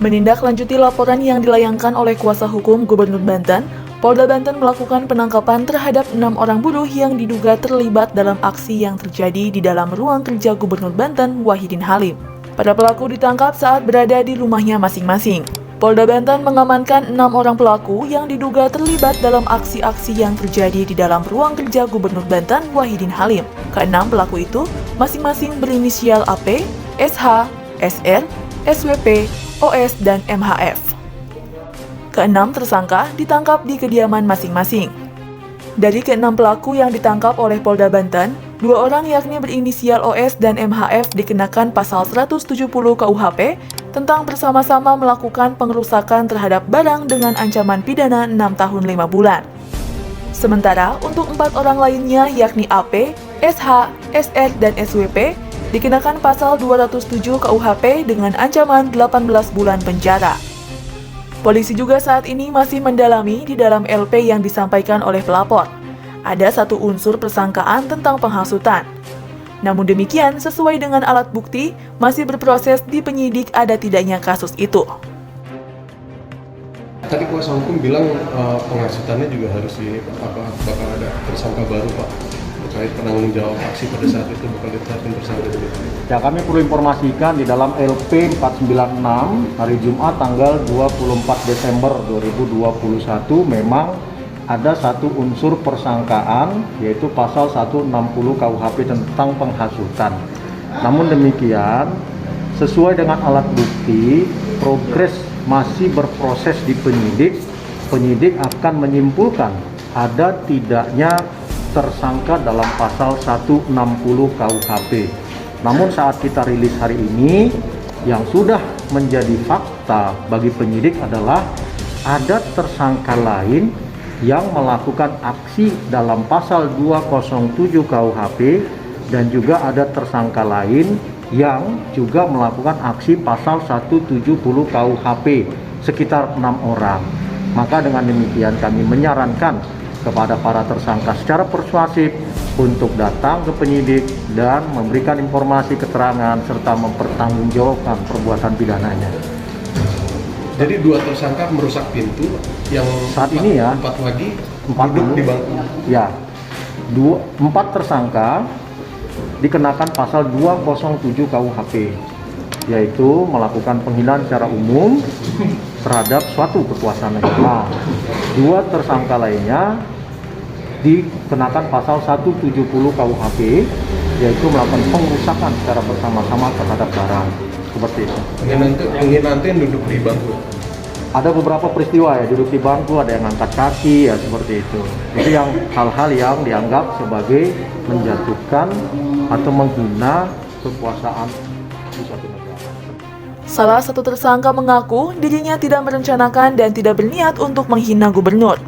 Menindaklanjuti laporan yang dilayangkan oleh kuasa hukum Gubernur Banten, Polda Banten melakukan penangkapan terhadap 6 orang buruh yang diduga terlibat dalam aksi yang terjadi di dalam ruang kerja Gubernur Banten, Wahidin Halim. Para pelaku ditangkap saat berada di rumahnya masing-masing. Polda Banten mengamankan 6 orang pelaku yang diduga terlibat dalam aksi-aksi yang terjadi di dalam ruang kerja Gubernur Banten, Wahidin Halim. Keenam pelaku itu masing-masing berinisial AP, SH, SR, SWP, OS, dan MHF. Keenam tersangka ditangkap di kediaman masing-masing. Dari keenam pelaku yang ditangkap oleh Polda Banten, 2 orang yakni berinisial OS dan MHF dikenakan pasal 170 KUHP tentang bersama-sama melakukan pengerusakan terhadap barang dengan ancaman pidana 6 tahun 5 bulan. Sementara untuk 4 orang lainnya yakni AP, SH, SR, dan SWP dikenakan pasal 207 KUHP dengan ancaman 18 bulan penjara. Polisi juga saat ini masih mendalami di dalam LP yang disampaikan oleh pelapor. Ada 1 unsur persangkaan tentang penghasutan. Namun demikian, sesuai dengan alat bukti, masih berproses di penyidik ada tidaknya kasus itu. Tadi kuasa hukum bilang penghasutannya juga harus bakal ada tersangka baru, Pak, terkait penanggung jawab aksi pada saat itu bakal ditetapkan tersangka. Ya, kami perlu informasikan di dalam LP 496 hari Jumat tanggal 24 Desember 2021 memang ada 1 unsur persangkaan yaitu pasal 160 KUHP tentang penghasutan. Namun demikian, sesuai dengan alat bukti, progres masih berproses di penyidik. Penyidik akan menyimpulkan ada tidaknya tersangka dalam pasal 160 KUHP. Namun saat kita rilis hari ini, yang sudah menjadi fakta bagi penyidik adalah ada tersangka lain yang melakukan aksi dalam pasal 207 KUHP dan juga ada tersangka lain yang juga melakukan aksi pasal 170 KUHP, sekitar 6 orang. Maka dengan demikian kami menyarankan kepada para tersangka secara persuasif untuk datang ke penyidik dan memberikan informasi keterangan serta mempertanggungjawabkan perbuatan pidananya. Jadi 2 tersangka merusak pintu yang saat ini ya 4 lagi 4 duduk di bangku. Ya, 4 tersangka dikenakan pasal 207 KUHP, yaitu melakukan penghinaan secara umum terhadap suatu kekuasaan negara. 2 tersangka lainnya dikenakan pasal 170 KUHP, yaitu melakukan pengerusakan secara bersama-sama terhadap barang. Seperti itu. Penghinaan yang duduk di bangku. Ada beberapa peristiwa ya, duduk di bangku, ada yang angkat kaki ya, seperti itu. Itu yang hal-hal yang dianggap sebagai menjatuhkan atau menghina kekuasaan di suatu negara. Salah satu tersangka mengaku dirinya tidak merencanakan dan tidak berniat untuk menghina gubernur.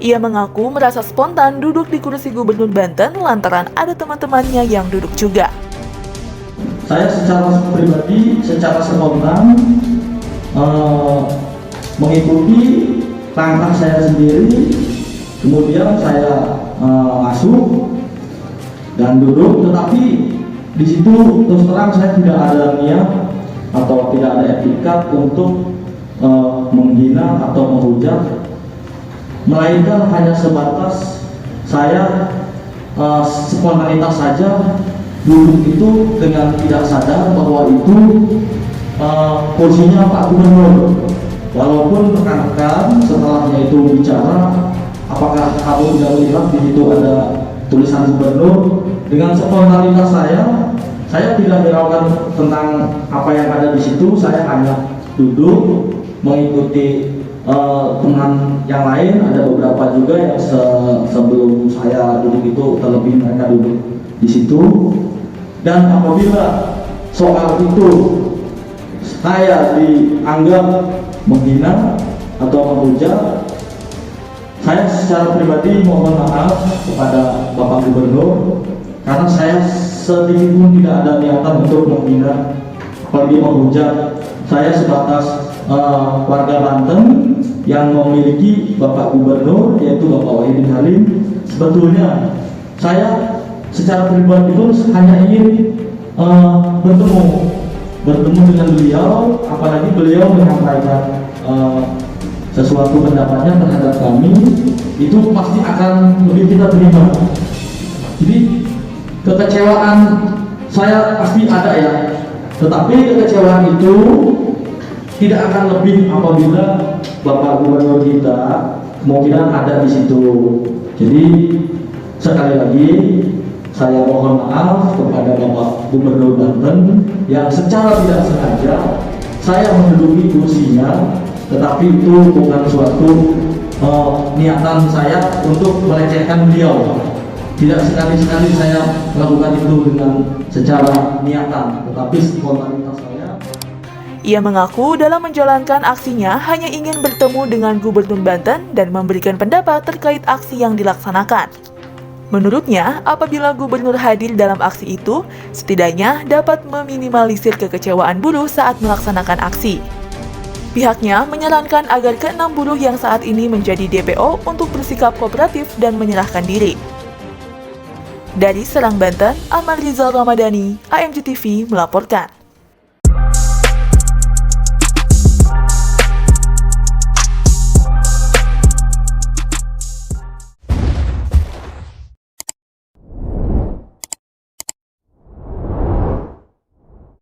Ia mengaku merasa spontan duduk di kursi Gubernur Banten lantaran ada teman-temannya yang duduk juga. Saya secara pribadi, secara spontan mengikuti langkah saya sendiri, kemudian saya masuk dan duduk, tetapi di situ terus terang saya tidak ada niat atau tidak ada etikat untuk menghina atau menghujat, melainkan hanya sebatas saya spontanitas saja duduk itu dengan tidak sadar bahwa itu kursinya Pak Gubernur. Walaupun rekan-rekan setelahnya itu bicara, apakah kamu tidak melihat di situ ada tulisan Gubernur? Dengan spontanitas saya tidak hiraukan tentang apa yang ada di situ. Saya hanya duduk mengikuti teman yang lain. Ada beberapa juga yang sebelum saya duduk itu terlebih mereka duduk di situ. Dan apabila soal itu saya dianggap menghina atau menghujat, saya secara pribadi mohon maaf kepada Bapak Gubernur, karena saya sedikit pun tidak ada niatan untuk menghina apalagi menghujat. Saya sebatas warga Banten yang memiliki Bapak Gubernur, yaitu Bapak Wahidin Halim. Sebetulnya saya secara pribadi pun hanya ingin bertemu bertemu dengan beliau, apalagi beliau menyampaikan sesuatu pendapatnya terhadap kami, itu pasti akan lebih kita terima. Jadi kekecewaan saya pasti ada ya, tetapi kekecewaan itu tidak akan lebih apabila Bapak Gubernur kita kemungkinan ada di situ. Jadi sekali lagi saya mohon maaf kepada Bapak Gubernur Banten yang secara tidak sengaja saya menduduki kursinya, tetapi itu bukan suatu niatan saya untuk melecehkan beliau. Tidak sekali-sekali saya melakukan itu dengan secara niatan, tetapi spontanitas saya. Ia mengaku dalam menjalankan aksinya hanya ingin bertemu dengan Gubernur Banten dan memberikan pendapat terkait aksi yang dilaksanakan. Menurutnya, apabila gubernur hadir dalam aksi itu, setidaknya dapat meminimalisir kekecewaan buruh saat melaksanakan aksi. Pihaknya menyarankan agar ke-6 buruh yang saat ini menjadi DPO untuk bersikap kooperatif dan menyerahkan diri. Dari Serang, Banten, Ahmad Rizal Ramadhani, AMJ TV melaporkan.